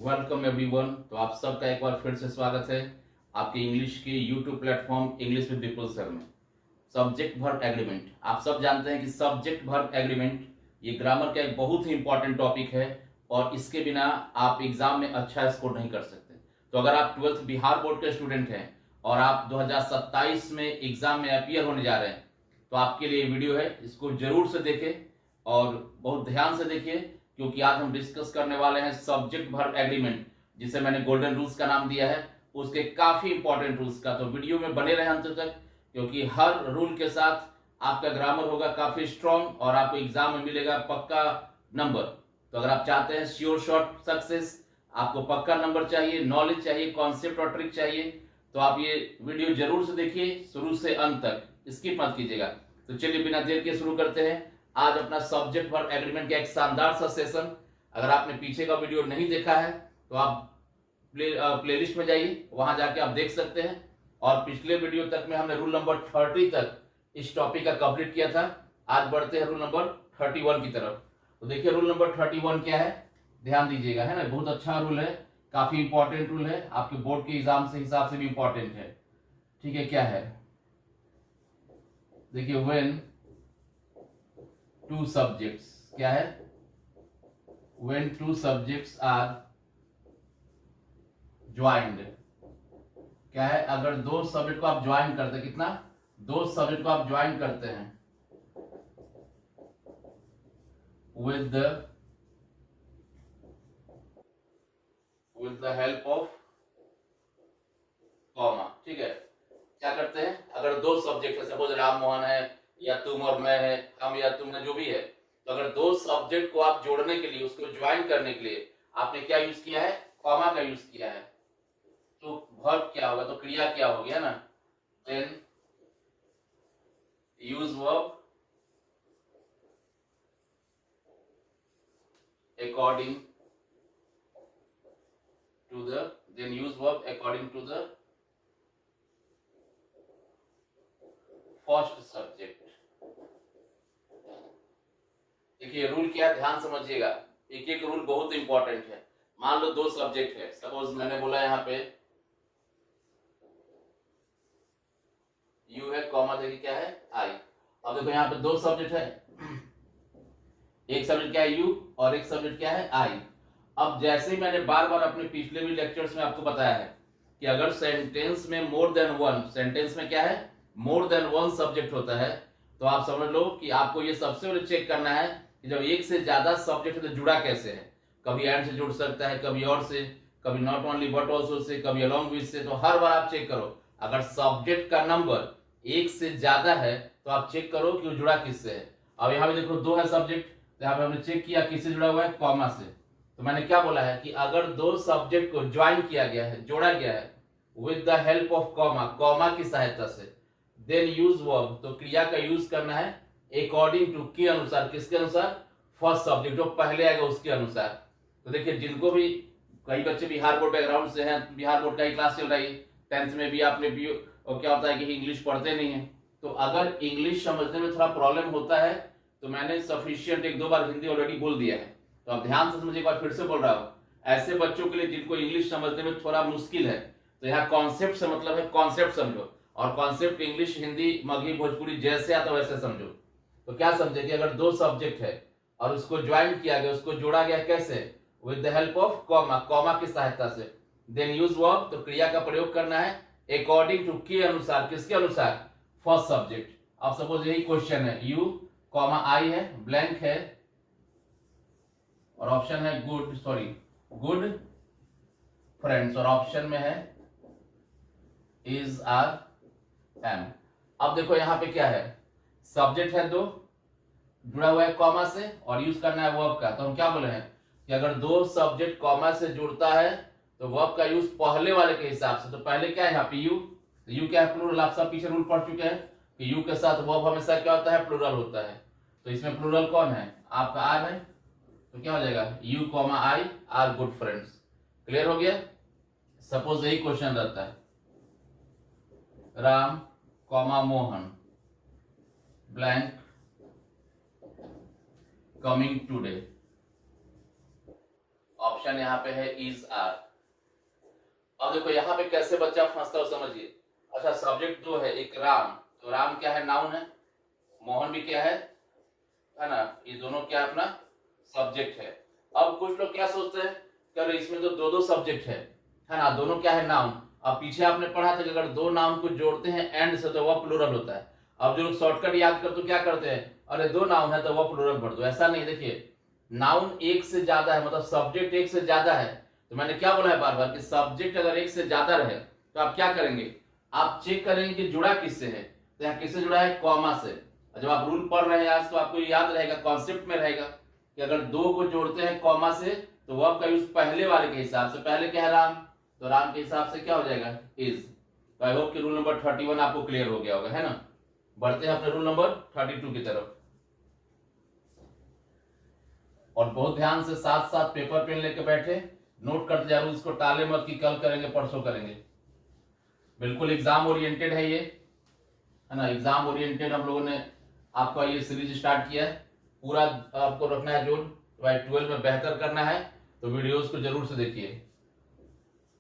Welcome everyone. तो आप सबका एक बार फिर से स्वागत है आपके इंग्लिश के YouTube platform English with people sir में। सब्जेक्ट वर्ब एग्रीमेंट, आप सब जानते हैं कि सब्जेक्ट वर्ब एग्रीमेंट ये ग्रामर का एक बहुत ही इंपॉर्टेंट टॉपिक है और इसके बिना आप एग्जाम में अच्छा स्कोर नहीं कर सकते। तो अगर आप 12th बिहार बोर्ड के स्टूडेंट हैं और आप 2027 में एग्जाम में अपीयर होने जा रहे हैं तो आपके लिए वीडियो है, इसको जरूर से देखें और बहुत ध्यान से देखिए, क्योंकि आज हम डिस्कस करने वाले हैं सब्जेक्ट वर्ब एग्रीमेंट, जिसे मैंने गोल्डन रूल्स का नाम दिया है, उसके काफी इंपॉर्टेंट रूल्स का। तो वीडियो में बने रहे अंत तक, क्योंकि हर रूल के साथ आपका ग्रामर होगा काफी स्ट्रॉन्ग और आपको एग्जाम में मिलेगा पक्का नंबर। तो अगर आप चाहते हैं श्योर शॉर्ट सक्सेस, आपको पक्का नंबर चाहिए, नॉलेज चाहिए, कॉन्सेप्ट और ट्रिक चाहिए, तो आप ये वीडियो जरूर से देखिए शुरू से अंत तक, स्किप मत कीजिएगा। तो चलिए बिना देर के शुरू करते हैं आज अपना सब्जेक्ट वर्ब एग्रीमेंट का एक शानदार सा सेशन। अगर आपने पीछे का वीडियो नहीं देखा है तो आप प्लेलिस्ट में जाइए, वहां जाके आप देख सकते हैं। और पिछले वीडियो तक में हमने रूल नंबर 30 तक इस टॉपिक का कंप्लीट किया था। आज बढ़ते हैं रूल नंबर 31 की तरफ। तो देखिए रूल नंबर 31 क्या है, ध्यान दीजिएगा, है ना। बहुत अच्छा रूल है, काफी इंपॉर्टेंट रूल है, आपके बोर्ड के एग्जाम से हिसाब से भी इंपॉर्टेंट है। ठीक है, क्या है देखिए, व्हेन टू सब्जेक्ट्स, क्या है, when two subjects are joined, क्या है, अगर दो सब्जेक्ट को आप ज्वाइन करते हैं, कितना, दो सब्जेक्ट को आप ज्वाइन करते हैं with the help of comma. ठीक है, क्या करते हैं, अगर दो सब्जेक्ट है, सपोज राम मोहन है या तुम और मैं है, हम या तुम है, जो भी है, तो अगर दो सब्जेक्ट को आप जोड़ने के लिए, उसको ज्वाइन करने के लिए आपने क्या यूज किया है, कॉमा का यूज किया है। तो वर्ब क्या होगा, तो क्रिया क्या हो गया ना, then use verb according to the, then use verb according to the first subject. देखिए रूल क्या, ध्यान समझिएगा, एक एक रूल बहुत इंपॉर्टेंट है। मान लो दो सब्जेक्ट है, सपोज मैंने बोला यहाँ पे यू है, कॉमा देखिए क्या है, आई। अब देखो यहाँ पे दो सब्जेक्ट है, एक सब्जेक्ट क्या है यू और एक सब्जेक्ट क्या है आई। अब जैसे ही मैंने बार बार अपने पिछले भी लेक्चर्स में आपको बताया है कि अगर सेंटेंस में मोर देन वन, सेंटेंस में क्या है, मोर देन वन सब्जेक्ट होता है, तो आप समझ लो कि आपको ये सबसे पहले चेक करना है कि जब एक से ज्यादा सब्जेक्ट है तो जुड़ा कैसे है। कभी एंड से जुड़ सकता है, कभी और से, कभी not only but also say, कभी अलोंग विद से। तो हर बार आप चेक करो, अगर सब्जेक्ट का नंबर एक से ज्यादा है तो आप चेक करो कि वो जुड़ा किससे है। अब यहाँ पे देखो दो है सब्जेक्ट, तो यहाँ पे हमने चेक किया किससे जुड़ा हुआ है, कॉमा से। तो मैंने क्या बोला है कि अगर दो सब्जेक्ट को ज्वाइन किया गया है, जोड़ा गया है with the help of comma, comma की सहायता से, देन यूज वर्ब, तो क्रिया का यूज करना है अकॉर्डिंग टू, के अनुसार, किसके अनुसार, फर्स्ट सब्जेक्ट जो पहले आएगा उसके अनुसार। तो देखिए जिनको भी, कई बच्चे बिहार बोर्ड बैकग्राउंड से हैं, बिहार बोर्ड का ही क्लास चल रही है, 10th में भी आपने भी, और क्या होता है कि इंग्लिश पढ़ते नहीं है, तो अगर इंग्लिश समझने में थोड़ा प्रॉब्लम होता है तो मैंने सफिशिएंट एक दो बार हिंदी ऑलरेडी बोल दिया है, तो आप ध्यान से समझिए, एक बार फिर से बोल रहा हूं। ऐसे बच्चों के लिए जिनको इंग्लिश समझने में थोड़ा मुश्किल है, तो यहाँ कॉन्सेप्ट से मतलब है कॉन्सेप्ट समझो, और कॉन्सेप्ट इंग्लिश, हिंदी, मगही, भोजपुरी जैसे आता वैसे समझो। तो क्या समझे कि अगर दो सब्जेक्ट है और उसको ज्वाइन किया गया, उसको जोड़ा गया कैसे, with the help of comma, comma की सहायता से, देन यूज वर्ब, तो क्रिया का प्रयोग करना है अकॉर्डिंग टू, के अनुसार, किसके अनुसार, फर्स्ट सब्जेक्ट। अब सपोज यही क्वेश्चन है, यू कॉमा आई है, ब्लैंक है, और ऑप्शन है गुड, सॉरी गुड फ्रेंड्स, और ऑप्शन में है इज आर एम। अब देखो यहाँ पे क्या है, सब्जेक्ट है दो, जुड़ा हुआ है कॉमा से, और यूज करना है वर्ब का। तो हम क्या बोले हैं कि अगर दो सब्जेक्ट कॉमा से जुड़ता है तो वर्ब का यूज पहले वाले के हिसाब से। तो पहले क्या है यहाँ पे यू, तो यू क्या है, प्लूरल। आप सब पीछे रूल पढ़ चुके हैं कि यू के साथ वर्ब हमेशा क्या होता है, प्लूरल होता है। तो इसमें प्लूरल कौन है, आपका आर है, तो क्या हो जाएगा, you comma I R good friends. Clear हो गया। सपोज यही क्वेश्चन रहता है, Ram comma Mohan blank coming today, option option यहाँ पे है इज आर। अब देखो यहाँ पे कैसे बच्चा फंसता हो समझिए। अच्छा सब्जेक्ट दो है, एक राम, तो राम क्या है, नाउन है, मोहन भी क्या है ना, ये दोनों क्या अपना सब्जेक्ट है। अब कुछ लोग क्या सोचते हैं कि अरे इसमें तो दो दो सब्जेक्ट है ना, दोनों क्या है नाउन। अब पीछे आपने पढ़ा था कि अगर दो नाउन को जोड़ते हैं एंड से तो वह प्लूरल होता है। अब जो लोग शॉर्टकट याद कर तो क्या करते हैं, अरे दो नाउन है तो वह प्लूरल भर दो। ऐसा नहीं, देखिए नाउन एक से ज्यादा है, मतलब सब्जेक्ट एक से ज्यादा है, तो मैंने क्या बोला है बार बार कि सब्जेक्ट अगर एक से ज्यादा रहे तो आप क्या करेंगे, आप चेक करेंगे कि जुड़ा किससे है। तो यहाँ किससे जुड़ा है, कॉमा से। जब आप रूल पढ़ रहे हैं आज तो आपको याद रहेगा, कॉन्सेप्ट में रहेगा कि अगर दो को जोड़ते हैं कॉमा से तो वर्ब का यूज पहले वाले के हिसाब से, पहले क्या है राम, तो राम के हिसाब से क्या हो जाएगा इज। तो आई होप कि रूल नंबर 31 आपको क्लियर हो गया होगा, है ना। बढ़ते हैं अपने रूल नंबर 32 की तरफ। और बहुत ध्यान से साथ साथ पेपर पेन लेके बैठे, नोट करते जा, रूल्स को टाले मत कि कल करेंगे परसों करेंगे। बिल्कुल एग्जाम ओरिएंटेड है ये, है ना, एग्जाम ओरिएंटेड हम लोगों ने आपका ये सीरीज स्टार्ट किया है। पूरा आपको रखना है जोन, भाई 12 में बेहतर करना है तो वीडियोस को जरूर से देखिए,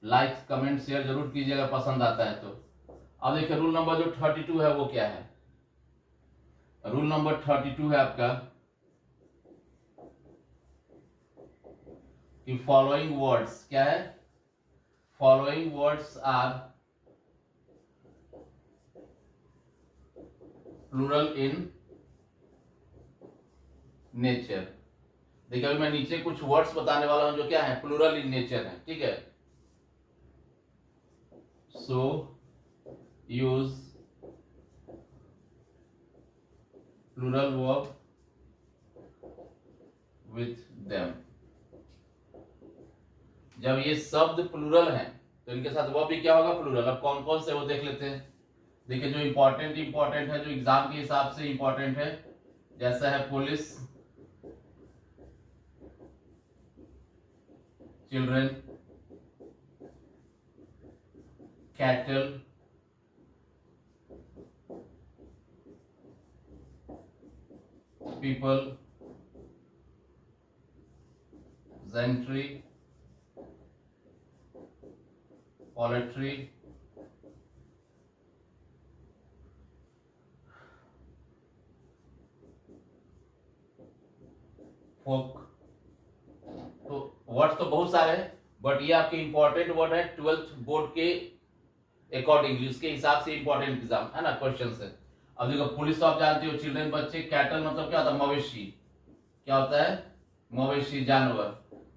लाइक कमेंट शेयर जरूर कीजिएगा पसंद आता है तो। अब देखिए रूल नंबर जो 32 है वो क्या है, रूल नंबर 32 है आपका कि फॉलोइंग वर्ड्स क्या है, following words are plural in nature. देखिए अभी मैं नीचे कुछ वर्ड्स बताने वाला हूं जो क्या है, प्लूरल इन नेचर है, ठीक है। So use plural verb with them. जब ये शब्द प्लूरल हैं तो इनके साथ वर्ब भी क्या होगा, प्लूरल। अब कौन कौन से वो देख लेते हैं। देखिए जो इंपॉर्टेंट है, जो एग्जाम के हिसाब से इंपॉर्टेंट है, जैसा है police, children, cattle, people, gentry, poultry, folk. तो वर्ड्स तो बहुत सारे हैं बट ये आपके इंपॉर्टेंट वर्ड है 12th बोर्ड के अकॉर्डिंगली, उसके हिसाब से इंपॉर्टेंट एग्जाम है ना, क्वेश्चन है। अब देखो पुलिस तो आप जानते हो, चिल्ड्रन बच्चे, कैटल मतलब क्या होता है, मवेशी, क्या होता है मवेशी जानवर।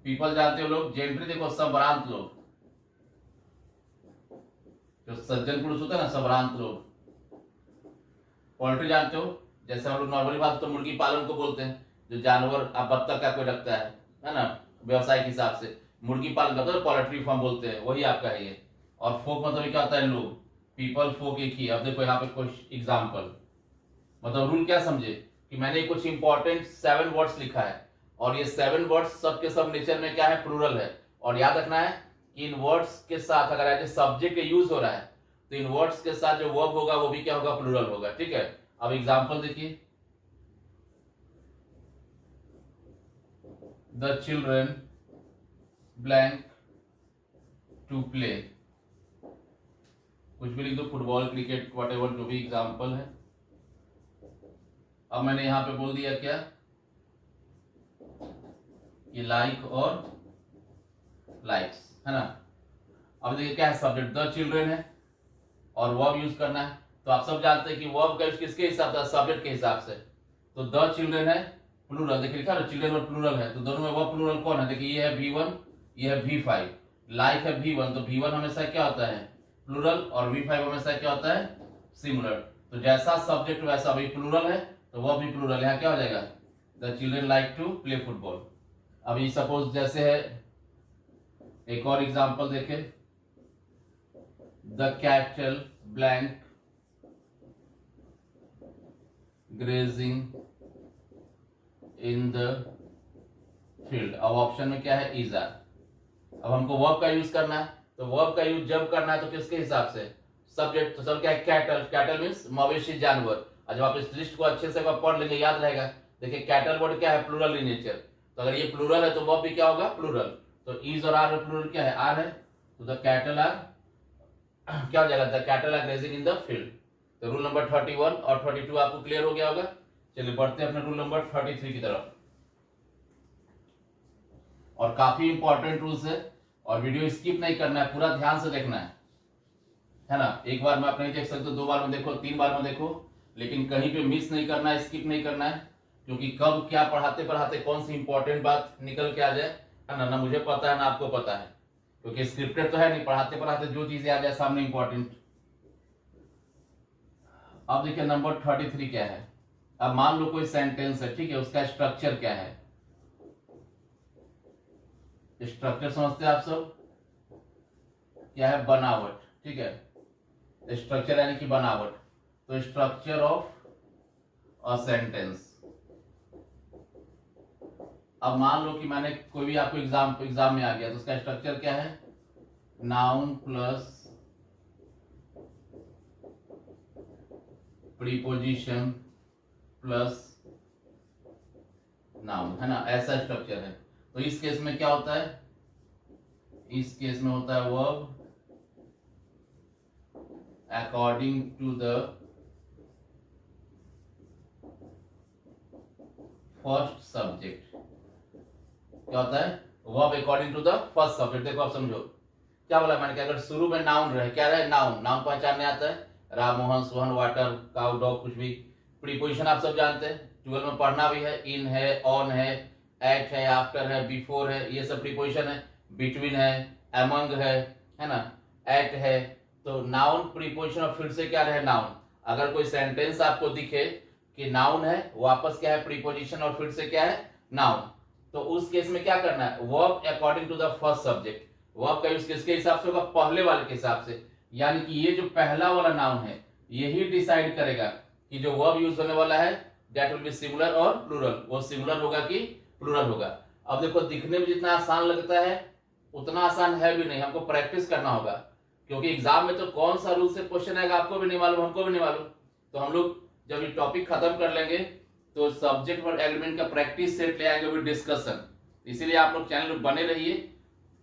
पीपल जानते हो लोग, जेंट्री देखो संभ्रांत लोग, जो सज्जन पुरुष होता है ना संभ्रांत लोग। पोल्ट्री जानते हो, जैसे हम लोग नॉर्मली बात तो मुर्गी पालन को बोलते हैं, जो जानवर आप बत्तख का कोई रखता है ना, व्यवसाय के हिसाब से मुर्गी पालन करता है, पोल्ट्री फार्म बोलते हैं, वही आपका है ये। और फोक मतलब क्या होता है लोग, पीपल फोक एक ही। अब देखो यहाँ पे कुछ एग्जाम्पल, मतलब रूल क्या समझे कि मैंने कुछ इंपॉर्टेंट 7 वर्ड्स लिखा है और ये 7 वर्ड्स सब के सब नेचर में क्या है, प्लूरल है। और याद रखना है कि इन वर्ड्स के साथ अगर एज ए सब्जेक्ट यूज हो रहा है तो इन वर्ड्स के साथ जो वर्ब होगा वो भी क्या होगा, प्लूरल होगा, ठीक है। अब एग्जाम्पल देखिए, the children blank to play, कुछ भी लिख दो, फुटबॉल, क्रिकेट, व्हाटएवर जो भी एग्जाम्पल है। अब मैंने यहां पे बोल दिया क्या कि लाइक और लाइक्स, है ना। अब देखिए क्या है, सब्जेक्ट द चिल्ड्रन है और वर्ब यूज करना है, तो आप सब जानते हैं कि वर्ब का यूज किसके हिसाब से, सब्जेक्ट के हिसाब से। तो द चिल्ड्रन है प्लूरल, देखिए लिखा ना चिल्ड्रन और प्लूरल है, तो दोनों में वर्ब प्लूरल कौन है, देखिए ये है V1, ये है V5, लाइक है V1, तो V1 हमेशा क्या होता है प्लूरल और V5 हमेशा क्या होता है सिमिलर। तो जैसा सब्जेक्ट वैसा भी प्लूरल है तो वह भी प्लूरल, यहाँ क्या हो जाएगा, the children like to play football. अभी सपोज जैसे है, एक और एग्जांपल देखें, the cattle blank grazing in the field. अब ऑप्शन में क्या है, इज आर। अब हमको वर्ब का यूज करना है, तो वर्ब का यूज जब करना है तो किसके हिसाब से, सब्जेक्ट। तो सब क्या है, कैटल, कैटल मींस मवेशी जानवर। और जब आप इस लिस्ट को अच्छे से पढ़ लेंगे याद रहेगा। देखिए कैटल वर्ड क्या है, प्लूरल इन नेचर, तो अगर ये प्लूरल है तो वर्ब भी क्या होगा, प्लूरल। तो इज और आर प्लूरल क्या है? आर है। तो द कैटल आर क्या हो जाएगा? The cattle are grazing in the field. तो रूल नंबर 31 और 32 आपको क्लियर हो गया होगा। चलिए बढ़ते हैं अपने रूल नंबर 33 की तरफ। और काफी इंपॉर्टेंट रूल्स है और वीडियो स्किप नहीं करना है, पूरा ध्यान से देखना है ना। एक बार में आप नहीं देख सकते, 2 बार में देखो, 3 बार में देखो, लेकिन कहीं पे मिस नहीं करना है, स्किप नहीं करना है, क्योंकि कब क्या पढ़ाते पढ़ाते कौन सी इंपॉर्टेंट बात निकल के आ जाए, है ना मुझे पता है ना आपको पता है, क्योंकि स्क्रिप्टेड तो है नहीं, पढ़ाते पढ़ाते जो चीजें आ जाए सामने इंपॉर्टेंट। अब देखिए नंबर 33 क्या है। अब मान लो कोई सेंटेंस है, ठीक है, उसका स्ट्रक्चर क्या है? स्ट्रक्चर समझते हैं आप सब? क्या है? बनावट, ठीक है। स्ट्रक्चर यानी कि बनावट। तो स्ट्रक्चर ऑफ अ सेंटेंस। अब मान लो कि मैंने कोई भी आपको एग्जाम में आ गया, तो उसका स्ट्रक्चर क्या है? Noun plus preposition plus noun, है ना, ऐसा स्ट्रक्चर है। तो इस केस में क्या होता है? इस केस में होता है verb according to the first subject. क्या होता है? Verb according to the first subject. देखो आप समझो क्या बोला मैंने, क्या अगर शुरू में नाउन रहे, क्या रहे? नाउन। नाउन पहचानने आता है, Ram Mohan Sohan water cow dog कुछ भी। प्रीपोजिशन आप सब जानते हैं, 12 में पढ़ना भी है, इन है, ऑन है, एट है, आफ्टर है, बिफोर है, ये सब प्रीपोजिशन है। बिटवीन है, अमंग है ना, एट है। तो नाउन प्रीपोजिशन और फिर से क्या रहे? नाउन। अगर कोई सेंटेंस आपको दिखे कि नाउन है, वापस क्या है? प्रीपोजिशन और फिर से क्या है? नाउन। तो उस केस में क्या करना है? Verb according to the first subject. Verb का यूज किसके हिसाब से होगा? पहले वाले के हिसाब से। यानी कि ये जो पहला वाला नाउन है, यही डिसाइड करेगा कि जो वर्ब यूज होने वाला है दैट विल बी सिंगुलर और प्लूरल, वो सिंगुलर होगा कि प्लूरल होगा। अब देखो दिखने में जितना आसान लगता है उतना आसान है भी नहीं, हमको प्रैक्टिस करना होगा, क्योंकि एग्जाम में तो कौन सा रूल से क्वेश्चन आएगा आपको भी नहीं मालूम, हमको भी नहीं मालूम। तो हम लोग जब ये टॉपिक खत्म कर लेंगे तो सब्जेक्ट और एलिमेंट का प्रैक्टिस सेट ले आएंगे विद डिस्कशन। इसीलिए आप लोग चैनल पर बने रहिए,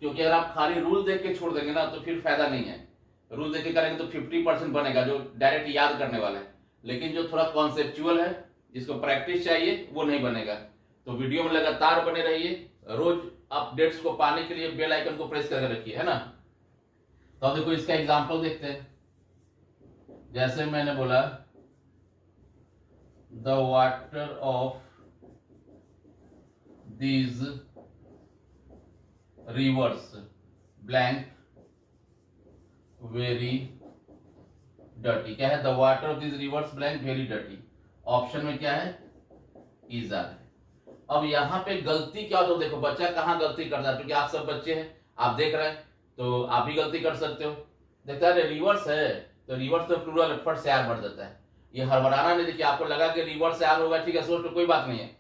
क्योंकि अगर आप खाली रूल देख के छोड़ देंगे ना तो फिर फायदा नहीं है। रूल देख के करेंगे तो 50% बनेगा जो डायरेक्ट याद करने वाला है, लेकिन जो थोड़ा कॉन्सेप्चुअल है, जिसको प्रैक्टिस चाहिए, वो नहीं बनेगा। तो वीडियो में लगातार बने रहिए, रोज अपडेट्स को पाने के लिए बेल आइकन को प्रेस करके रखिए, है ना। तो अब देखो इसका एग्जांपल देखते हैं। जैसे मैंने बोला the water of these rivers blank very dirty. क्या है? The water of this reverse blank very dirty. Option में क्या है? इज आर है। अब यहाँ पे गलती क्या? तो देखो बच्चा कहाँ गलती करता है, क्योंकि आप सब बच्चे हैं, आप देख रहे हैं, तो आप भी गलती कर सकते हो। देखता है रिवर्स है तो रिवर्स तो प्लूरल फट से आर बढ़ जाता है। ये हड़बड़ाना नहीं, देखिए आपको लगा कि रिवर्स से आर होगा, ठीक है, सोच लो कोई बात नहीं है,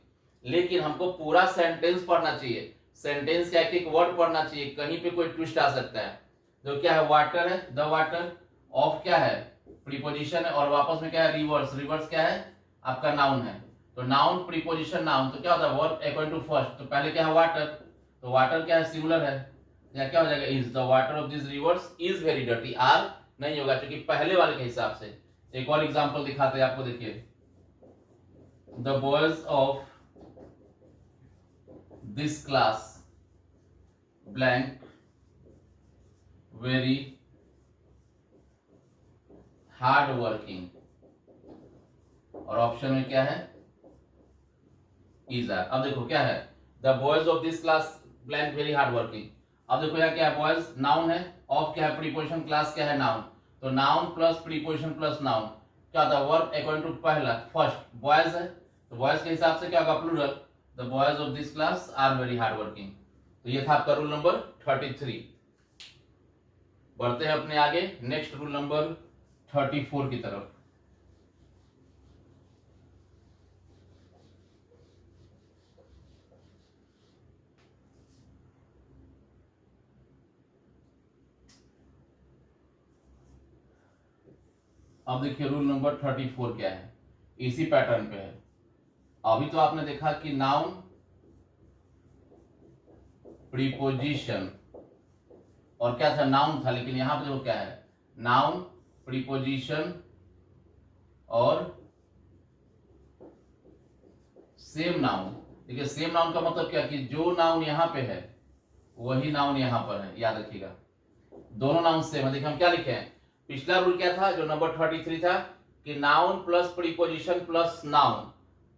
लेकिन हमको पूरा सेंटेंस पढ़ना चाहिए। सेंटेंस का एक एक वर्ड पढ़ना चाहिए, कहीं पे कोई ट्विस्ट आ सकता है। तो क्या है? वाटर है, द वाटर ऑफ क्या है? प्रीपोजिशन है, और वापस में क्या है? रिवर्स। रिवर्स क्या है? आपका नाउन है। तो नाउन प्रीपोजिशन नाउन, तो क्या होता है? Verb according to first. तो पहले क्या है? वाटर। तो वाटर क्या है? सिंगुलर है, या क्या हो जाएगा? Is. The water of this rivers is very dirty. Are नहीं होगा क्योंकि पहले वाले के हिसाब से। एक और एग्जांपल दिखाते हैं आपको, देखिए the boys of this class blank very hard working, और ऑप्शन में क्या है? Is are. अब देखो क्या है? The boys of this class blank very hard working. अब देखो यहाँ क्या है? बॉयज नाउन है, ऑफ क्या है? प्रीपोजिशन, क्लास क्या है? नाउन। तो noun plus preposition plus noun क्या होता है? वर्ब अकॉर्डिंग टू पहला फर्स्ट बॉयज है, तो बॉयज के हिसाब से क्या होगा? Plural. The boys of this class are very hard working. तो ये था आपका रूल नंबर 33। बढ़ते हैं अपने आगे नेक्स्ट रूल नंबर 34 की तरफ। अब देखिए रूल नंबर 34 क्या है, इसी पैटर्न पे है। अभी तो आपने देखा कि नाउन प्रीपोजिशन, और क्या था, नाउन था, लेकिन यहां पे देखो क्या है, नाउन, प्रीपोजिशन और सेम नाउन। देखिए सेम नाउन का मतलब क्या कि जो नाउन यहां पे है वही नाउन यहां पर है, याद रखिएगा, दोनों नाउन सेम है। देखिए हम क्या लिखे हैं, पिछला रूल क्या था जो नंबर 33 था कि noun plus preposition plus noun,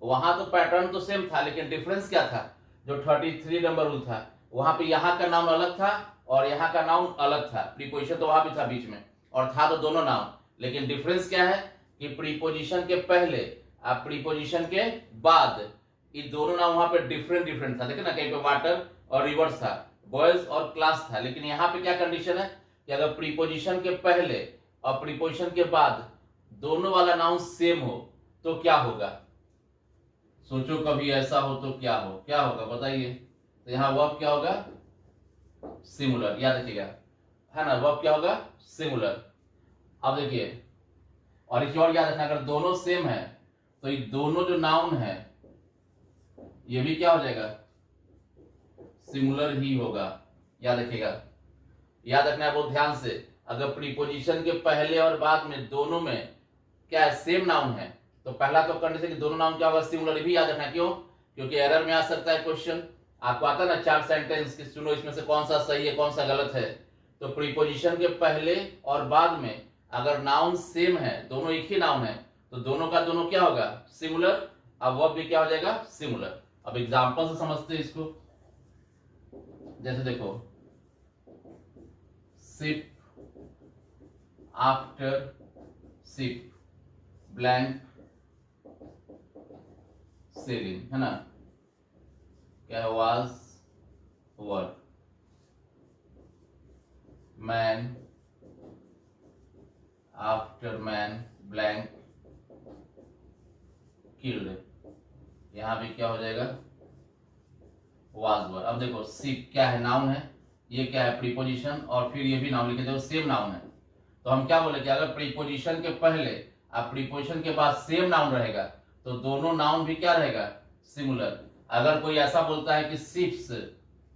वहां तो पैटर्न तो सेम था, लेकिन डिफरेंस क्या था, जो 33 नंबर रूल था वहां पे यहाँ का नाउन अलग था और यहाँ का नाउन अलग था, प्रीपोजिशन तो वहां भी था बीच में और था तो दोनों नाउन, लेकिन डिफरेंस क्या है कि प्रीपोजिशन के पहले और प्रीपोजिशन के बाद ये दोनों नाउन वहां पे डिफरेंट डिफरेंट था। देखिए ना, कहीं पे वाटर और रिवर्स था, बॉयज और क्लास था, लेकिन यहाँ पे क्या कंडीशन है कि अगर प्रीपोजिशन के पहले और प्रीपोजिशन के बाद दोनों वाला नाउन सेम हो तो क्या होगा, सोचो कभी ऐसा हो तो क्या हो, क्या होगा बताइए। तो यहाँ वर्ब क्या होगा, सिमुलर, याद रखिएगा, है ना, वर्ब क्या होगा, सिमुलर। अब देखिए और एक और याद रखना, अगर दोनों सेम है तो ये दोनों जो नाउन है ये भी क्या हो जाएगा, सिमुलर ही होगा, याद रखिएगा, याद रखना है बहुत ध्यान से। अगर प्रीपोजिशन के पहले और बाद में दोनों में क्या है, सेम नाउन है, तो पहला तो कंडीशन कि दोनों नाउन क्या होगा, सिमुलर भी याद रखना। क्यों, क्योंकि एरर में आ सकता है क्वेश्चन, आपको आता है ना 4 सेंटेंस कि सुनो इसमें से कौन सा सही है कौन सा गलत है, तो प्रीपोजिशन के पहले और बाद में अगर नाउन सेम है, दोनों एक ही नाउन है, तो दोनों का दोनों क्या होगा, सिमुलर। अब वर्ब भी क्या हो जाएगा, सिमुलर। अब एग्जांपल से समझते हैं इसको, जैसे देखो, ship after ship blank selling, है ना, क्या है, was work, man after man blank killed, यहां भी क्या हो जाएगा, वाज वर्क। अब देखो शिप क्या है, नाउन है, ये क्या है, प्रीपोजिशन, और फिर ये भी नाउन, लेकिन देखो सेम नाउन है, तो हम क्या बोले कि अगर प्रीपोजिशन के पहले और प्रीपोजिशन के बाद सेम नाउन रहेगा तो दोनों नाउन भी क्या रहेगा, सिमुलर। अगर कोई ऐसा बोलता है कि शिप्स,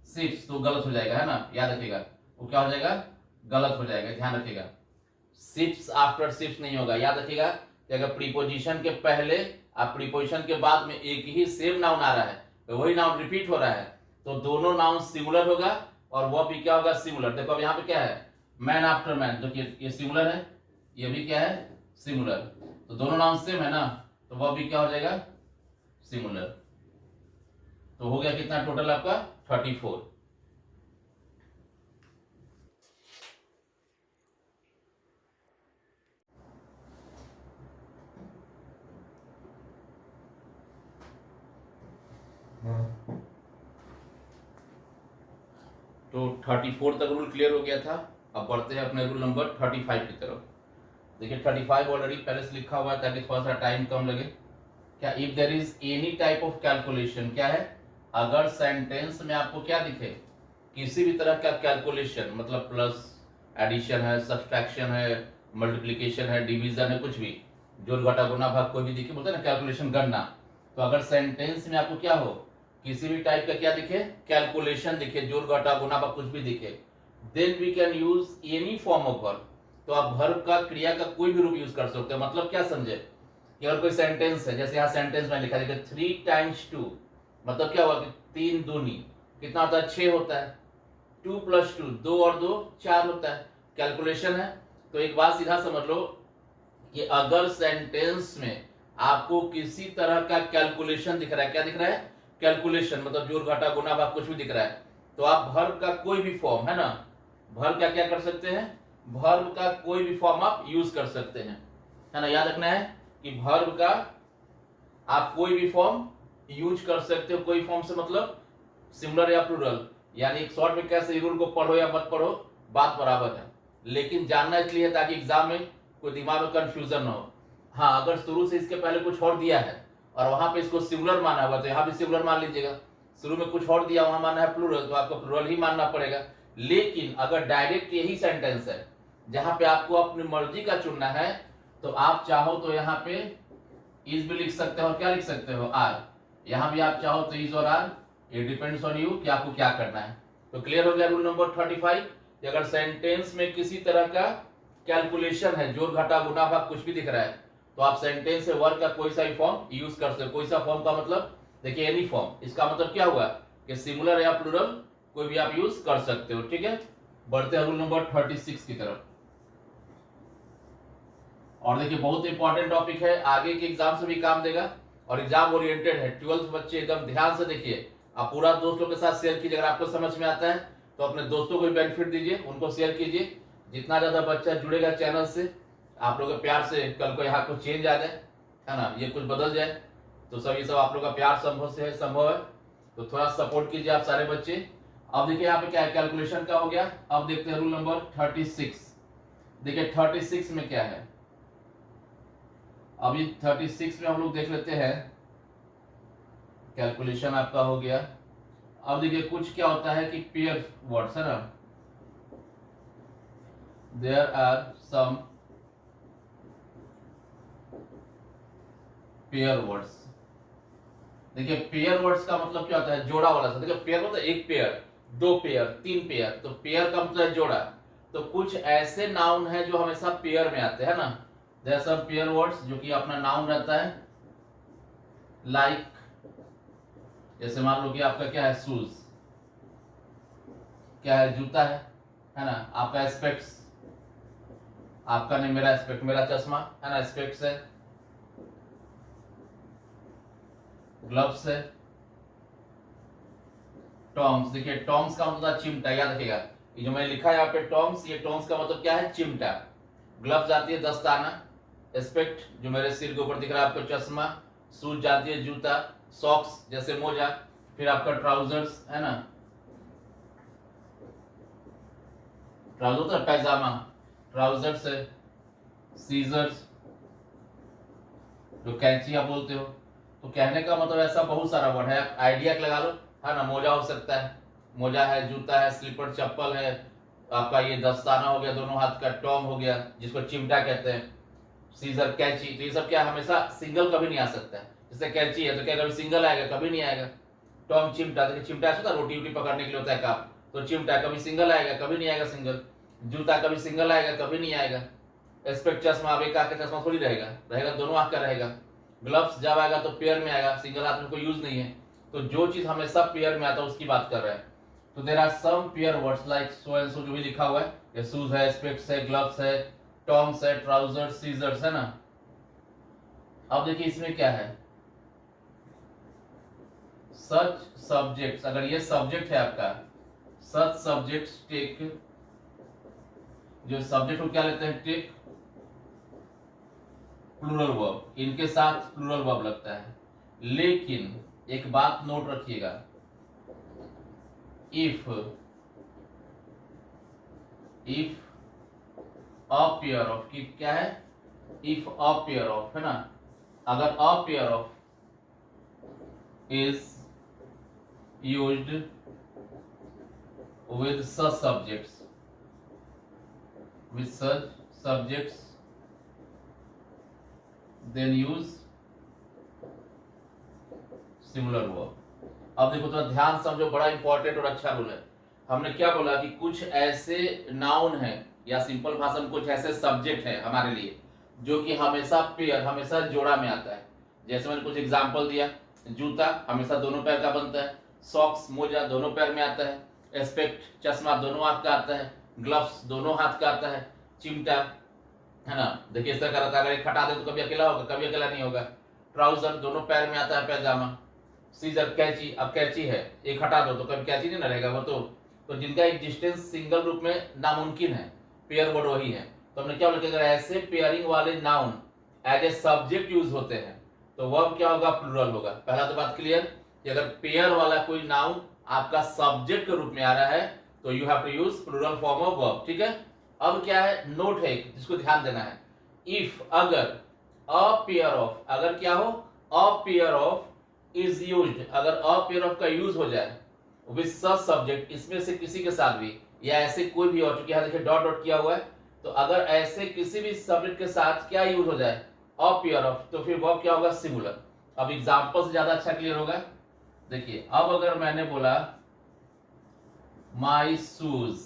शिप्स, तो गलत हो जाएगा, है ना, याद रखिएगा, वो क्या हो जाएगा, गलत हो जाएगा, ध्यान रखिएगा, शिप्स आफ्टर शिप्स नहीं होगा। याद रखिएगा कि अगर प्रीपोजिशन के पहले और प्रीपोजिशन के बाद में एक ही सेम नाउन आ रहा है, तो वही नाउन रिपीट हो रहा है, तो दोनों नाउन सिमुलर होगा और वह भी क्या होगा, सिमुलर। देखो अब यहाँ पे क्या है, मैन आफ्टर मैन, जो कि ये सिमुलर है, ये भी क्या है, सिमुलर, तो दोनों नाउन सेम है ना, तो वह भी क्या हो जाएगा, सिमुलर। तो हो गया कितना टोटल आपका, 34। तो 34 तक रूल क्लियर हो गया था। अब बढ़ते हैं अपने रूल नंबर 35 की तरफ। देखिए 35 ऑलरेडी पहले से लिखा हुआ है ताकि थोड़ा सा टाइम कम लगे। क्या, if there is any type of calculation, क्या है, अगर सेंटेंस में आपको क्या दिखे, किसी भी तरह का कैलकुलेशन, मतलब प्लस, एडिशन है, सब्सट्रैक्शन है, मल्टीप्लिकेशन है, डिवीजन है, कुछ भी, जोड़ घटा गुना भाग कोई भी दिखे, बोलते हैं ना कैलकुलेशन, गणना, तो अगर सेंटेंस में आपको क्या हो, किसी भी टाइप का क्या दिखे, कैलकुलेशन दिखे, जोड़ घटा गुना भाग कुछ भी दिखे, then we can use any form of verb. तो आप वर्ब का, क्रिया का कोई भी रूप यूज कर सकते हो। मतलब क्या समझे कि अगर कोई सेंटेंस है, जैसे यहाँ सेंटेंस में लिखा है 3 times 2, मतलब क्या हुआ कि 3 दूनी कितना होता है, 6 होता है, 2 + 2, 2 और 2 4 होता है, कैलकुलेशन है। तो एक बात सीधा समझ लो कि अगर सेंटेंस में आपको किसी तरह का कैलकुलेशन दिख रहा है, क्या दिख रहा है, कैलकुलेशन, मतलब जोड़ घटा गुना भाग कुछ भी दिख रहा है, तो आप वर्ब का कोई भी फॉर्म, है ना, वर्ब का क्या कर सकते हैं, वर्ब का कोई भी फॉर्म आप यूज कर सकते हैं, है ना। याद रखना है कि वर्ब का आप कोई भी फॉर्म यूज कर सकते हो। कोई फॉर्म से मतलब सिंगुलर या प्लूरल, यानी एक शॉर्ट में कैसे रूल को पढ़ो या मत पढ़ो बात बराबर है, लेकिन जानना इसलिए है ताकि एग्जाम में कोई दिमाग में कंफ्यूजन न हो। हाँ, अगर शुरू से इसके पहले कुछ और दिया है और वहां पे इसको सिंगुलर माना हुआ, तो यहाँ भी सिंगुलर मान लीजिएगा। शुरू में कुछ और दिया, वहां माना है प्लूरल, तो आपको प्लूरल ही मानना पड़ेगा। लेकिन अगर डायरेक्ट यही सेंटेंस है जहां पे आपको अपनी मर्जी का चुनना है, तो आप चाहो तो यहाँ पे इज भी लिख सकते हो, क्या लिख सकते हो, आर। यहाँ भी आप चाहो तो इज और are, it depends on you कि आपको क्या करना है। तो क्लियर हो गया रूल नंबर 35 कि अगर सेंटेंस में किसी तरह का कैलकुलेशन है, जोड़ घटा गुना भाग कुछ भी दिख रहा है, तो आप सेंटेंस से वर्ड का कोई सा भी फॉर्म यूज कर सकते हो। कोई सा फॉर्म का मतलब देखिए एनी फॉर्म, इसका मतलब क्या हुआ कि सिंगुलर या प्लूरल कोई भी आप यूज कर सकते हो। ठीक है, बढ़ते हैं रूल नंबर 36 की तरफ। और देखिए बहुत इंपॉर्टेंट टॉपिक है, आगे के एग्जाम से भी काम देगा और एग्जाम ओरिएंटेड है। 12th बच्चे एकदम ध्यान से देखिए, आप पूरा दोस्तों के साथ शेयर कीजिए। अगर आपको समझ में आता है तो अपने दोस्तों को भी बेनिफिट दीजिए, उनको शेयर कीजिए। जितना ज्यादा बच्चा जुड़ेगा चैनल से, आप लोगों के प्यार से कल को यहाँ कुछ चेंज आ जाए, है ना, ये कुछ बदल जाए, तो सब ये सब आप लोग का प्यार संभव है। तो थोड़ा सपोर्ट कीजिए आप सारे बच्चे। अब देखिए यहाँ पे क्या है, कैलकुलेशन का हो गया। अब देखते हैं रूल नंबर 36। देखिए 36 में क्या है, अभी 36 में हम लोग देख लेते हैं। कैलकुलेशन आपका हो गया। अब देखिए कुछ क्या होता है कि पेयर वर्ड्स है ना, there are some pair words. देखिए पेयर वर्ड्स का मतलब क्या होता है, जोड़ा वाला सा। देखिए पेयर मतलब एक पेयर, दो पेयर, तीन पेयर, तो पेयर का मतलब है जोड़ा। तो कुछ ऐसे नाउन है जो हमेशा पेयर में आते हैं ना, देयर सम पेयर वर्ड्स जो कि अपना नाउन रहता है। लाइक जैसे मान लो कि आपका क्या है, शूज, क्या है, जूता है ना। आपका स्पेक्ट्स, आपका नहीं, मेरा स्पेक्ट, मेरा चश्मा है ना, स्पेक्ट्स है। ग्लव्स है। टॉम्स, देखिए टॉम्स का मतलब चिमटा, याद रखिएगा। ये जो मैंने लिखा है यहाँ पे टॉम्स, ये टॉम्स का मतलब क्या है, चिमटा। ग्लव्स आती है दस्ताना। स्पेक्ट जो मेरे सिर के ऊपर दिख रहा है आपको चश्मा। शूज जाती है जूता। सॉक्स जैसे मोजा। फिर आपका ट्राउजर्स है ना, ट्राउजर होता है पैजामा, ट्राउजर्स है। सीजर्स जो कैंची आप बोलते हो। तो कहने का मतलब ऐसा बहुत सारा वर्ड है, आइडिया लगा लो, है ना। मोजा हो सकता है, मोजा है, जूता है, स्लीपर चप्पल है, आपका ये दस्ताना हो गया दोनों हाथ का, टॉम हो गया जिसको चिमटा कहते हैं, सीजर, कैंची। तो ये सब क्या हमेशा सिंगल कभी नहीं आ सकता है। जैसे कैंची है तो क्या कभी सिंगल आएगा, कभी नहीं आएगा। टॉम, चिमटा, देखिए चिमटा ऐसा रोटी वोटी पकड़ने के लिए होता है काम, तो चिमटा कभी सिंगल आएगा, कभी नहीं आएगा सिंगल। जूता कभी सिंगल आएगा, कभी नहीं आएगा। स्पेक्ट चश्मा, अब एक आंख का चश्मा थोड़ी रहेगा दोनों आंख का रहेगा। ग्लव्स जब आएगा तो पेयर में आएगा, सिंगल हाथ में कोई यूज नहीं है। तो जो चीज हमेशा पेयर में आता है उसकी बात कर रहे हैं। तो there are some pair words like so and so, जो भी लिखा हुआ है, ये शूज है, स्पेक्ट्स है, ग्लव्स है, टॉम्स है, ट्राउजर्स, सीजर्स है ना। अब देखिए इसमें क्या है, सच सब्जेक्ट्स, अगर ये सब्जेक्ट है आपका, सच सब्जेक्ट्स टेक, जो सब्जेक्ट को क्या लेते हैं, टेक प्लूरल वर्ब, इनके साथ प्लूरल वर्ब लगता है। लेकिन एक बात नोट रखिएगा, इफ अ पेयर ऑफ, की क्या है, इफ अ पेयर ऑफ, है ना, अगर अ pair of is used with such subjects, then use similar verb। अब देखो थोड़ा ध्यान समझो, बड़ा इंपॉर्टेंट और अच्छा रूल है। हमने क्या बोला कि कुछ ऐसे नाउन है या सिंपल भाषा में कुछ ऐसे सब्जेक्ट है हमारे लिए जो कि हमेशा पेयर, हमेशा जोड़ा में आता है। जैसे मैंने कुछ एग्जांपल दिया, जूता हमेशा दोनों पैर का बनता है, सॉक्स, मोजा दोनों पैर में आता है, एस्पेक्ट चश्मा दोनों हाथ का आता है, ग्लव्स दोनों हाथ का आता है, चिमटा, है ना, देखिए इस तरह का रहता है। अगर एक हटा दे तो कभी अकेला होगा, कभी अकेला नहीं होगा। ट्राउजर दोनों पैर में आता है, पैजामा। सीजर, कैंची, अब कैंची है, एक हटा दो तो कभी कैंची नहीं ना रहेगा वो तो जिनका एग्जिस्टेंस सिंगल रूप में नामुमकिन है, पेयर वर्ड वही है। तो हमने क्या बोला कि अगर ऐसे पेयरिंग वाले noun as a subject use होते हैं तो वर्ब क्या होगा, प्लूरल होगा। पहला तो बात क्लियर कि अगर पेयर वाला कोई नाउन आपका सब्जेक्ट के रूप में आ रहा है तो you have to use plural form of verb. ठीक है, अब क्या है, नोट है जिसको ध्यान देना है। इफ, अगर, अ पेयर ऑफ, अगर क्या हो, अ पेयर ऑफ इज यूज्ड, अगर अ पेयर ऑफ का यूज हो जाए विद सच सब्जेक्ट, इसमें से किसी के साथ भी, या ऐसे कोई भी और, चूंकि यहां देखिए डॉट डॉट किया हुआ है, तो अगर ऐसे किसी भी सब्जेक्ट के साथ क्या यूज हो जाए, अ पेयर ऑफ, तो फिर वर्ब क्या होगा, सिंगुलर। अब एग्जांपल से ज्यादा अच्छा क्लियर होगा। देखिए अब अगर मैंने बोला my shoes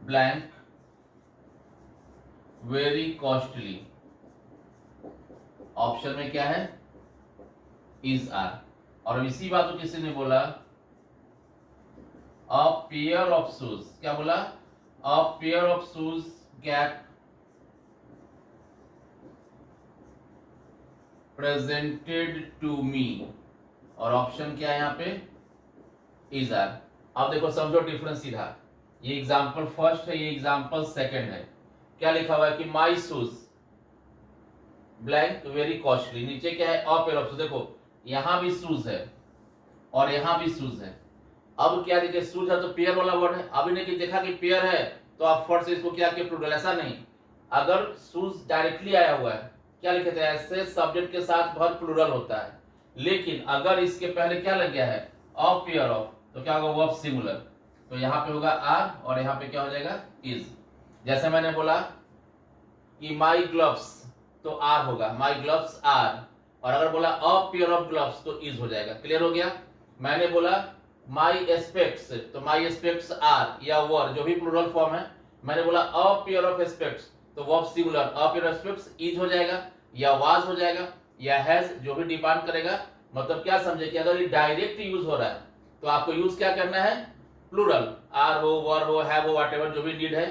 blank very costly. Option में क्या है, इज आर। और इसी बात को किसी ने बोला अ पेयर ऑफ शूज, क्या बोला, a pair of shoes gap presented to me. और ऑप्शन क्या है यहाँ पे, इज आर। अब देखो समझो डिफरेंस सीधा, ये एग्जांपल फर्स्ट है, ये एग्जांपल सेकंड है। क्या लिखा हुआ है कि my shoes blank very costly, नीचे क्या है, अ पेयर ऑफ शूज। देखो यहां भी शूज है और यहां भी शूज है। अब क्या देखिए, शूज है तो पेयर वाला वर्ड है। अभी नहीं कि देखा कि पेयर है तो आप फट से इसको क्या किया, प्लूरल, ऐसा नहीं। अगर शूज डायरेक्टली आया हुआ है, क्या लिखे थे, ऐसे सब्जेक्ट के साथ वर्ब प्लूरल होता है। लेकिन अगर इसके पहले क्या लग गया है, अ पेयर ऑफ, तो क्या होगा, वर्ब सिंगुलर। तो यहाँ पे होगा आर और यहाँ पे क्या हो जाएगा, इज। जैसे मैंने बोला कि माई ग्लव्स, तो आर होगा, माई ग्लव्स आर। और अगर बोला अ पेयर ऑफ ग्लव्स तो इज हो जाएगा। क्लियर हो गया। मैंने बोला माई एस्पेक्ट्स, तो माई एस्पेक्ट्स आर या वर, जो भी प्लूरल फॉर्म है। मैंने बोला अ पेयर ऑफ एस्पेक्ट्स, तो verb singular, a pair of aspects is हो जाएगा या वाज हो जाएगा या हैज, जो भी डिपेंड करेगा। मतलब क्या समझे कि अगर ये डायरेक्ट यूज हो रहा है तो आपको यूज क्या करना है, प्लूरल, आर हो, वर हो, हैव हो, व्हाटएवर जो भी नीड है।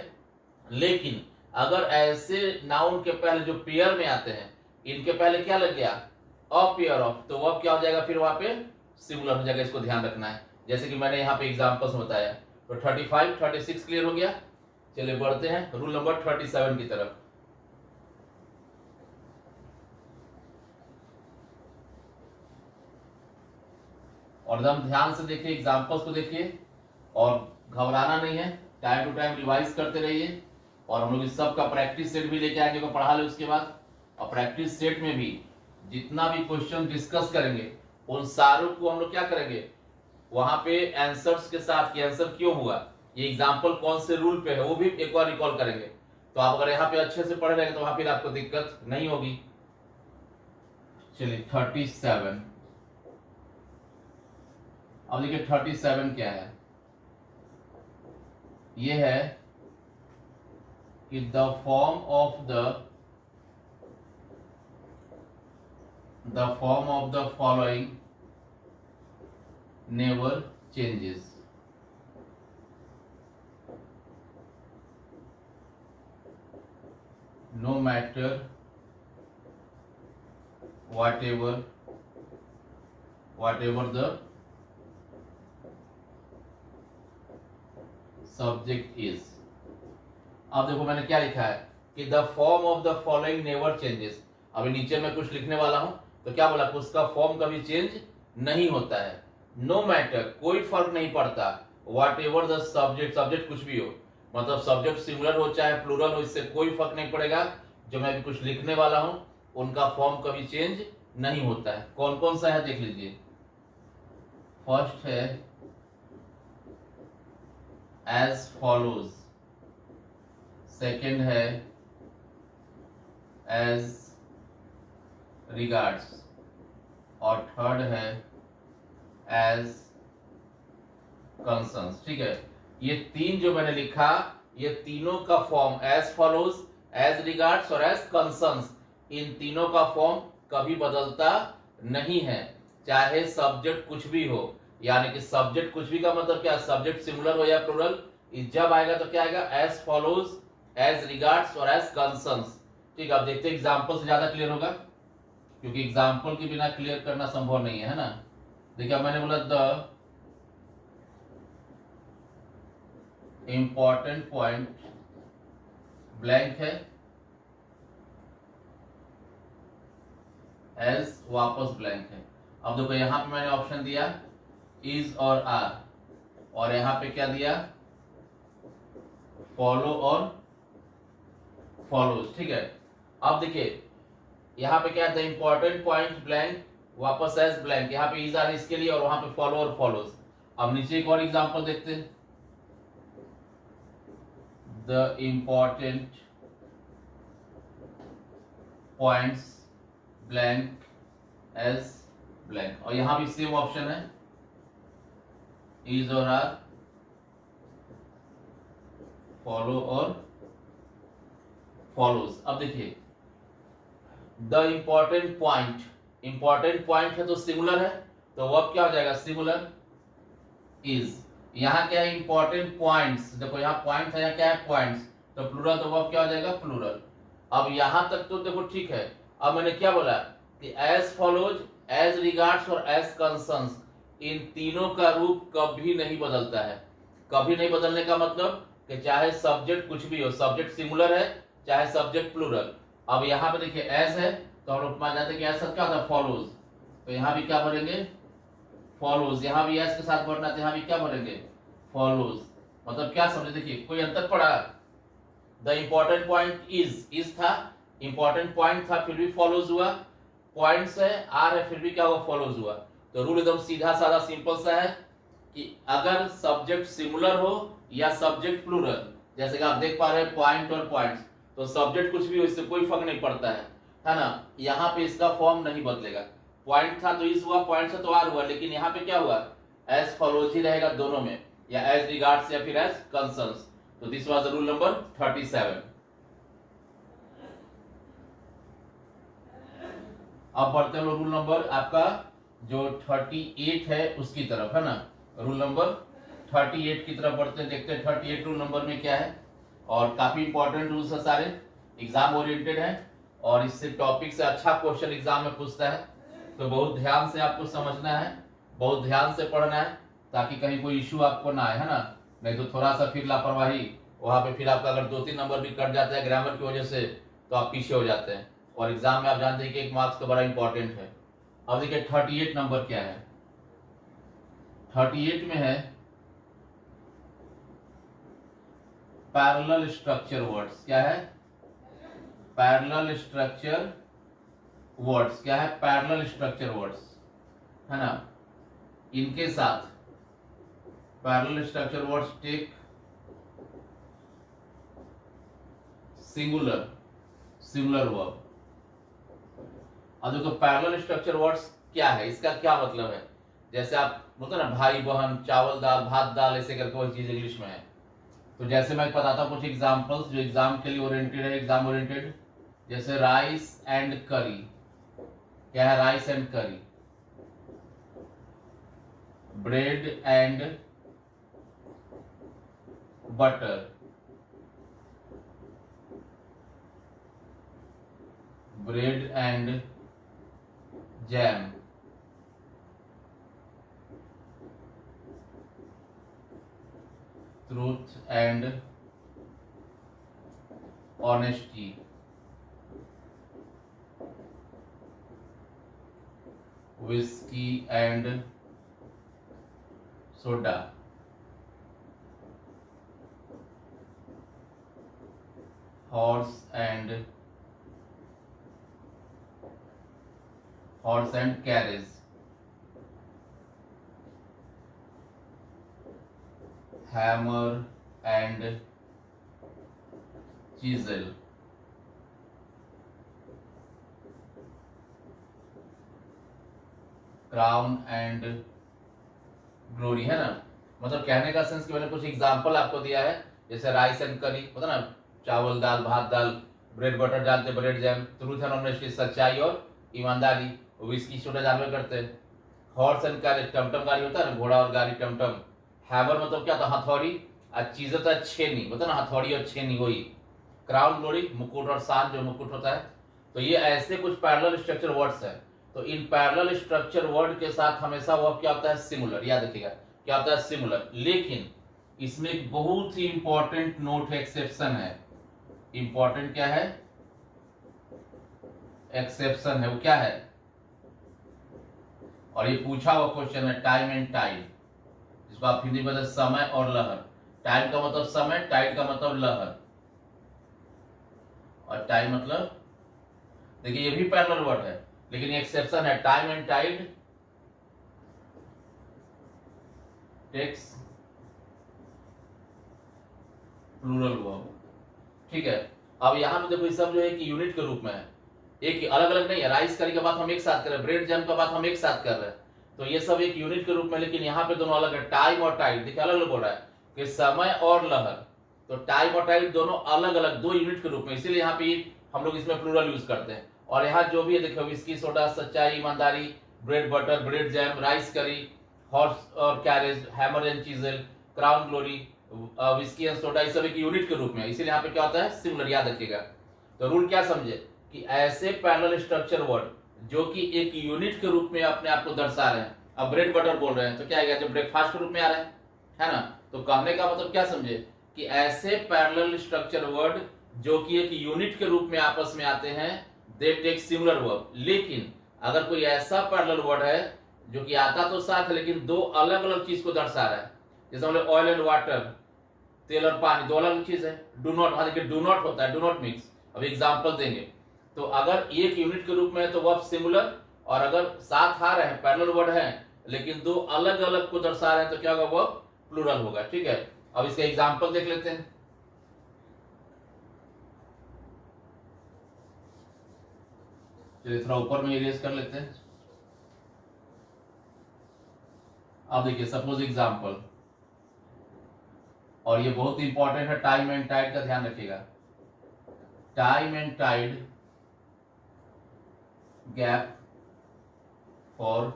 लेकिन अगर ऐसे नाउन के पहले जो पेयर में आते हैं, इनके पहले क्या लग गया, अ पेयर ऑफ, तो वर्ब क्या हो जाएगा, फिर वहां पे सिंगुलर हो जाएगा। इसको ध्यान रखना है, जैसे कि मैंने यहाँ पे एग्जांपल्स बताया। तो 35, 36 क्लियर हो गया। चलिए बढ़ते हैं रूल नंबर 37 की तरफ। और एकदम ध्यान से देखिए, एग्जांपल्स को देखिए और घबराना नहीं है, टाइम टू टाइम रिवाइज करते रहिए। और हम लोग इस सब का प्रैक्टिस सेट भी लेके आएंगे, को पढ़ा ले उसके बाद। और प्रैक्टिस सेट में भी जितना भी क्वेश्चन डिस्कस करेंगे उन सारों को हम लोग क्या करेंगे, वहां पे आंसर्स के साथ कि आंसर क्यों हुआ, ये एग्जांपल कौन से रूल पे है, वो भी एक बार रिकॉल करेंगे। तो आप अगर यहाँ पे अच्छे से पढ़ रहेंगे तो वहां फिर आपको दिक्कत नहीं होगी। चलिए 37। अब देखिए 37 क्या है, ये है कि the form of the following never changes. No matter whatever the subject is। अब देखो मैंने क्या लिखा है कि the form of the following never changes. अभी नीचे मैं कुछ लिखने वाला हूं, तो क्या बोला, उसका फॉर्म कभी चेंज नहीं होता है। नो मैटर, कोई फर्क नहीं पड़ता, what ever the subject, subject कुछ भी हो, मतलब सब्जेक्ट सिंगुलर हो चाहे प्लूरल हो, इससे कोई फर्क नहीं पड़ेगा। जो मैं भी कुछ लिखने वाला हूं उनका फॉर्म कभी चेंज नहीं होता है। कौन कौन सा है देख लीजिए। फर्स्ट है एज फॉलोज, सेकेंड है एज रिगार्ड्स, और थर्ड है एज कंसर्न्स। ठीक है, ये तीन जो मैंने लिखा, ये तीनों का form as follows, as regards और एज कंसर्न्स, इन तीनों का फॉर्म कभी बदलता नहीं है, चाहे सब्जेक्ट कुछ भी हो। यानी कि सब्जेक्ट कुछ भी का मतलब क्या, सब्जेक्ट सिंगुलर हो या प्लूरल, जब आएगा तो क्या आएगा, एज फॉलोज, एज रिगार्ड्स और एज कंसर्न्स। ठीक है, अब देखते हैं एग्जाम्पल से ज्यादा क्लियर होगा, क्योंकि एग्जाम्पल के बिना क्लियर करना संभव नहीं है ना। देखिए मैंने बोला द इंपॉर्टेंट पॉइंट ब्लैंक है, एज वापस ब्लैंक है। अब देखो यहां पे मैंने ऑप्शन दिया इज और आर, और यहां पे क्या दिया, फॉलो और फॉलोज। ठीक है, अब देखिए यहां पे क्या है, द इंपॉर्टेंट पॉइंट ब्लैंक, वापस एज ब्लैंक, यहाँ पे इज आर इसके लिए और वहां पे फॉलो और फॉलोज। अब नीचे एक और एग्जांपल देखते हैं, the important points blank as blank, और यहां भी सेम ऑप्शन है इज और आर, फॉलो और फॉलोज। अब देखिए द इंपॉर्टेंट पॉइंट है तो सिंगुलर है, तो वर्ब क्या हो जाएगा, सिंगुलर इज। यहाँ क्या है, इंपॉर्टेंट पॉइंट्स, देखो यहाँ पॉइंट है, यहाँ क्या है, पॉइंट्स, तो प्लूरल, तो वर्ब क्या हो जाएगा, प्लूरल। अब यहां तक तो देखो ठीक है। अब मैंने क्या बोला कि एज फॉलोज, एज रिगार्ड्स और एज कंसर्न्स, इन तीनों का रूप कभी नहीं बदलता है। कभी नहीं बदलने का मतलब कि चाहे सब्जेक्ट कुछ भी हो, सब्जेक्ट सिंगुलर है चाहे सब्जेक्ट प्लूरल। अब यहाँ पे देखिए एज है तो हम लोग मान जाते हैं कि एज क्या होता है, फॉलोज, तो यहाँ भी क्या भरेंगे, फॉलोज। यहाँ भी एज के साथ भरना, तो यहाँ भी क्या भरेंगे, फॉलोज। मतलब क्या समझे, देखिए कोई अंतर पड़ा। द इंपॉर्टेंट पॉइंट इज था, इंपॉर्टेंट पॉइंट था फिर भी फॉलोज हुआ, पॉइंट्स है आर है फिर भी क्या हुआ, फॉलोज हुआ। तो रूल एकदम सीधा साधा सिंपल सा है कि अगर सब्जेक्ट सिंगुलर हो या सब्जेक्ट प्लूरल, जैसे कि आप देख पा रहे हैं पॉइंट और पॉइंट्स, तो सब्जेक्ट कुछ भी हो इससे कोई फर्क नहीं पड़ता है ना। यहाँ पे इसका फॉर्म नहीं बदलेगा। पॉइंट था तो इस हुआ, पॉइंट से तो आर हुआ, लेकिन यहाँ पे क्या हुआ, एज फॉलोज ही रहेगा दोनों में, या एज रिगार्ड्स या फिर एज कंसर्न्स। तो दिस वाज रूल नंबर 37। अब बढ़ते हैं रूल नंबर आपका जो 38 है उसकी तरफ, है ना। रूल नंबर 38 की तरफ बढ़ते हैं, देखते हैं 38 रूल नंबर में क्या है। और काफी इंपॉर्टेंट रूल्स है, सारे एग्जाम ओरिएंटेड है, और इससे टॉपिक से अच्छा क्वेश्चन एग्जाम में पूछता है। तो बहुत ध्यान से आपको समझना है, बहुत ध्यान से पढ़ना है, ताकि कहीं कोई इश्यू आपको ना आए, है ना। नहीं तो थोड़ा सा फिर लापरवाही, वहां पे फिर आपका अगर 2-3 नंबर भी कट जाता है ग्रामर की वजह से, तो आप पीछे हो जाते हैं। और एग्जाम में आप जानते हैं कि 1 मार्क्स का बड़ा इंपॉर्टेंट है। अब देखिए 38 नंबर क्या है। 38 में है पैरेलल स्ट्रक्चर वर्ड्स। क्या है, पैरेलल स्ट्रक्चर वर्ड्स। क्या है, पैरेलल स्ट्रक्चर वर्ड्स, है ना। इनके साथ parallel structure words take singular verb. अब देखो पैरेलल स्ट्रक्चर वर्ड्स क्या है, इसका क्या मतलब है। जैसे आप बोलते हैं ना भाई बहन, चावल दाल, भात दाल, ऐसे करके वही चीज इंग्लिश में है। तो जैसे मैं बताता हूँ कुछ एग्जांपल्स जो एग्जाम के लिए ओरिएंटेड है, एग्जाम ओरिएंटेड। जैसे राइस एंड करी। क्या है, राइस एंड करी। Bread and butter, bread and jam, truth and honesty, whisky and soda, horse and carriage, hammer and chisel, crown and glory, है ना। मतलब कहने का सेंस कि मैंने कुछ एग्जांपल आपको दिया है, जैसे राइस एंड करी, मतलब ना चावल दाल, भात दाल, ब्रेड बटर जानते, bread jam, truth and honesty, सच्चाई और ईमानदारी, विस्की सोडा जानवे करते हैं। हॉर्स एंड कैरेज, टमटम गाड़ी होता है ना, घोड़ा और गाड़ी टमटम। हैमर मतलब क्या था, हथौड़ी, और चीज होता है छेनी, होता है ना हथौड़ी और छेनी, वही। क्राउन ग्लोरी, मुकुट और शान जो मुकुट होता है। तो ये ऐसे कुछ पैरेलल स्ट्रक्चर वर्ड्स है। तो इन पैरेलल स्ट्रक्चर वर्ड के साथ हमेशा वर्ब क्या होता है, सिंगुलर। याद रखिएगा क्या होता है, सिंगुलर। लेकिन इसमें एक बहुत ही इंपॉर्टेंट नोट, एक्सेप्शन है। इंपॉर्टेंट क्या है, एक्सेप्शन है। वो क्या है, और ये पूछा हुआ क्वेश्चन है, टाइम एंड टाइड, जिसको आप हिंदी में समय और लहर। टाइम का मतलब समय, टाइड का मतलब लहर, और टाइम मतलब, देखिए ये भी पैरेलल वर्ड है, लेकिन एक्सेप्शन है, time and tide takes plural verb. ठीक है। अब यहां पे देखो ये सब जो है कि यूनिट के रूप में है, एक अलग अलग नहीं है। राइस करी का बात हम एक साथ कर रहे हैं, ब्रेड जैम का बात हम एक साथ कर रहे हैं, तो ये सब एक यूनिट के रूप में, लेकिन यहाँ पे दोनों अलग है। टाइम और टाइड देखिए अलग अलग बोल रहा है कि समय और लहर, तो टाइम और टाइड दोनों अलग अलग 2 यूनिट के रूप में, इसीलिए यहाँ पे हम लोग इसमें प्लूरल यूज करते हैं। और यहाँ जो भी है देखो, विस्की सोडा, सच्चाई, ईमानदारी, bread butter, bread jam, rice करी, हॉर्स और carriage, hammer and chisel, crown glory, whisky and soda, ये सब एक यूनिट के रूप में, इसीलिए यहाँ पे क्या होता है सिमिलर, याद रखिएगा। तो रूल क्या समझे कि ऐसे पैरेलल स्ट्रक्चर वर्ड जो कि एक यूनिट के रूप में अपने आप को दर्शा रहे हैं। अब ब्रेड बटर बोल रहे हैं तो क्या आएगा, जब ब्रेकफास्ट के रूप में आ रहा है ना। तो कहने का मतलब क्या समझे कि ऐसे पैरेलल स्ट्रक्चर वर्ड जो कि एक यूनिट के रूप में आपस में आते हैं, दे टेक सिमिलर वर्ब। लेकिन अगर कोई ऐसा पैरेलल वर्ड है जो कि आता तो साथ है लेकिन 2 अलग अलग चीज को दर्शा रहा है, जैसे हम लोग ऑयल एंड वाटर, तेल और पानी 2 अलग चीज है। डू नॉट, हाँ देखिए डू नॉट होता है, डू नॉट मिक्स। अब एग्जांपल देंगे तो अगर एक यूनिट के रूप में है तो वर्ब सिमिलर, और अगर साथ आ रहे हैं पैरेलल वर्ड है लेकिन 2 अलग अलग को दर्शा रहे हैं तो क्या होगा, वर्ब प्लूरल होगा। ठीक है, अब इसका एग्जांपल देख लेते हैं। चलिए थोड़ा ऊपर में इरेज कर लेते हैं। अब देखिए सपोज एग्जांपल, और ये बहुत इंपॉर्टेंट है, टाइम एंड टाइड का ध्यान रखिएगा। Time and tide gap for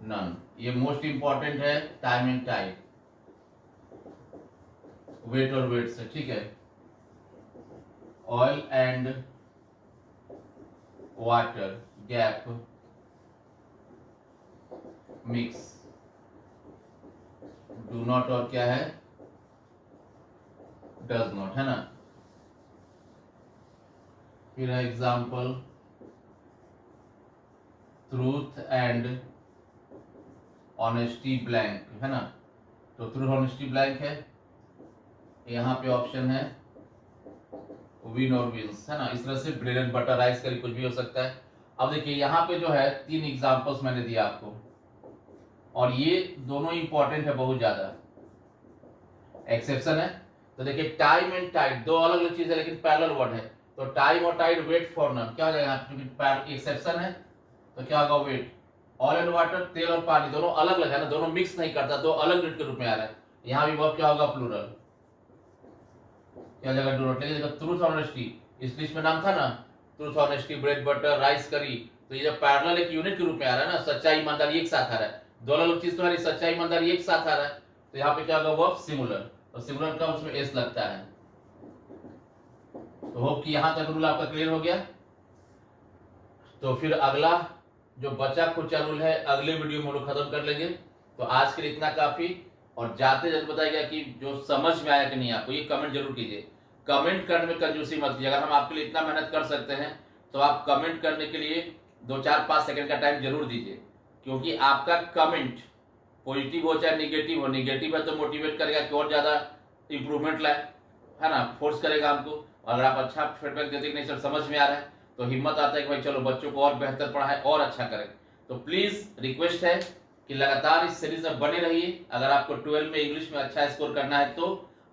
none, ये मोस्ट इंपॉर्टेंट है। टाइम एंड टाइड, वेट और वेट से, ठीक है। Oil and water gap mix, do not और क्या है, डज नॉट, है ना। फिर है example, truth and honesty blank, है ना। तो ट्रूथ ऑनेस्टी ब्लैंक है, यहाँ पे ऑप्शन है विन और विंस, है ना। इस तरह से ब्रेड एंड बटर, राइस करी, कुछ भी हो सकता है। अब देखिए यहाँ पे जो है 3 एग्जांपल्स मैंने दिया आपको, और ये दोनों इंपॉर्टेंट है बहुत ज्यादा। एक्सेप्शन है तो देखिए टाइम एंड टाइड 2 अलग अलग चीज है लेकिन पैरेलल वर्ड है, तो टाइम और टाइड वेट फॉर नन, क्या हो जाएगा, क्योंकि एक्सेप्शन है तो क्या होगा, वेट। ऑयल एंड वाटर, तेल और पानी, दोनों अलग अलग है ना, दोनों मिक्स नहीं करता, 2 अलग यूनिट के रूप में आ रहा है। यहाँ भी वर्ब क्या होगा, प्लूरल, क्या जगह डू नॉट। लेकिन ट्रूथ ऑनेस्टी, इस लिस्ट में नाम था ना, truth honesty, bread butter, rice करी, तो ये जब पैरेलल एक यूनिट के रूप में आ रहा है ना, सच्चाई ईमानदारी एक साथ आ रहा है, 2 अलग चीज तो है, सच्चाई ईमानदारी एक साथ आ रहा है, तो यहाँ पे क्या होगा, वर्ब सिमिलर, और सिमिलर का उसमें एस लगता है। तो होप कि यहाँ तक रूल आपका क्लियर हो गया। तो फिर अगला जो बचा खुचा रूल है अगले वीडियो में हम लोग खत्म कर लेंगे। तो आज के लिए इतना काफी, और जाते जाते बताइएगा कि जो समझ में आया कि नहीं आपको, ये कमेंट जरूर कीजिए। कमेंट करने में कंजूसी मत कीजिए, अगर हम आपके लिए इतना मेहनत कर सकते हैं तो आप कमेंट करने के लिए 2-4-5 सेकंड का टाइम जरूर दीजिए, क्योंकि आपका कमेंट पॉजिटिव हो चाहे निगेटिव हो, निगेटिव है तो मोटिवेट करेगा कि और ज्यादा इंप्रूवमेंट लाए, है ना, फोर्स करेगा हमको। अगर आप अच्छा फीडबैक देते कि नहीं सर समझ में आ रहा है, तो हिम्मत आता है कि भाई चलो बच्चों को और बेहतर पढ़ाएं और अच्छा करें। तो प्लीज रिक्वेस्ट है कि लगातार इस सीरीज में बने रहिए। अगर आपको 12 में इंग्लिश में अच्छा स्कोर करना है तो,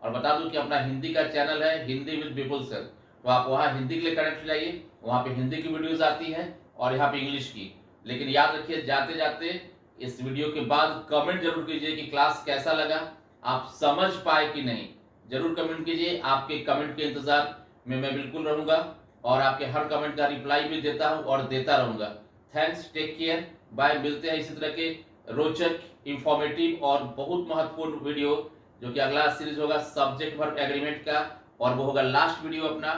और बता दूं कि अपना हिंदी का चैनल है हिंदी विद विपुल सर, तो आप वहाँ हिंदी के लिए कनेक्ट हो जाइए, वहाँ पे हिंदी की वीडियोस आती हैं और यहाँ पे इंग्लिश की। लेकिन याद रखिए जाते जाते इस वीडियो के बाद कमेंट जरूर कीजिए कि क्लास कैसा लगा, आप समझ पाए कि नहीं, जरूर कमेंट कीजिए। आपके कमेंट के इंतजार में मैं बिल्कुल रहूंगा और आपके हर कमेंट का रिप्लाई भी देता हूं और देता रहूंगा। Thanks, take care, bye. मिलते हैं इसी तरह के रोचक, इंफॉर्मेटिव और बहुत महत्वपूर्ण वीडियो, जो कि अगला सीरीज होगा सब्जेक्ट वर्ब एग्रीमेंट का, और वो होगा लास्ट वीडियो अपना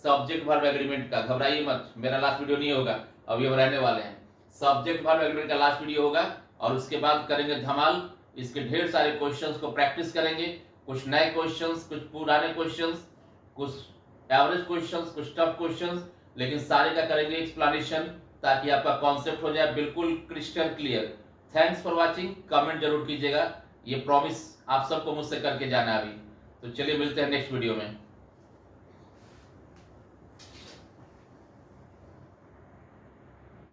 सब्जेक्ट वर्ब एग्रीमेंट का। घबराइए मत, मेरा लास्ट वीडियो नहीं होगा, अभी हम रहने वाले हैं। सब्जेक्ट वर्ब एग्रीमेंट का लास्ट वीडियो होगा, और उसके बाद करेंगे धमाल। इसके ढेर सारे क्वेश्चंस को प्रैक्टिस करेंगे, कुछ नए क्वेश्चंस, कुछ पुराने क्वेश्चंस, कुछ एवरेज क्वेश्चंस, कुछ टफ क्वेश्चंस, लेकिन सारे का करेंगे एक्सप्लेनेशन, ताकि आपका कॉन्सेप्ट हो जाए बिल्कुल crystal clear. Thanks for watching, comment जरूर कीजिएगा, ये प्रॉमिस आप सबको मुझसे करके जाना है अभी। तो चलिए मिलते हैं नेक्स्ट वीडियो में।